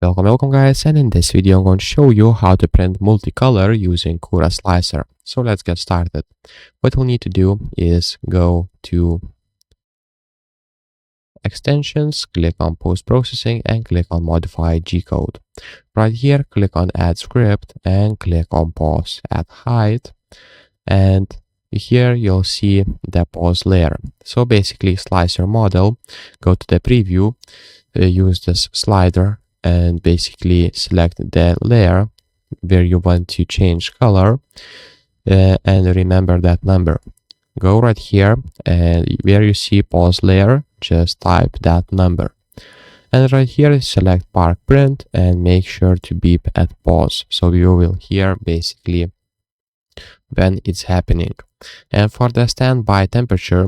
Welcome guys, and in this video I'm going to show you how to print multicolor using Cura slicer. So let's get started. What we'll need to do is go to extensions, click on post processing and click on modify G-code. Right here click on add script and click on pause, add height, and here you'll see the pause layer. So basically slicer model, go to the preview, use this slider and basically select the layer where you want to change color, and remember that number. Go right here and where you see pause layer, just type that number. And right here select park print and make sure to beep at pause, so you will hear basically when it's happening. And for the standby temperature,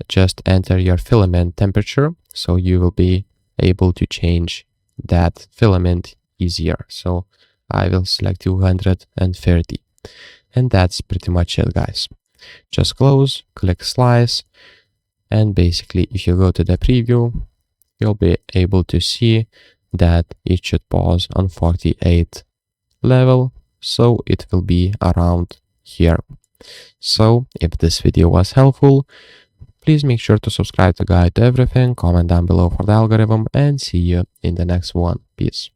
just enter your filament temperature, so you will be able to change that filament easier. So I will select 230, and that's pretty much it, guys. Just close, click slice, and basically if you go to the preview, you'll be able to see that it should pause on 48 level, so it will be around here. So if this video was helpful, please make sure to subscribe to Guide to Everything, comment down below for the algorithm, and see you in the next one. Peace.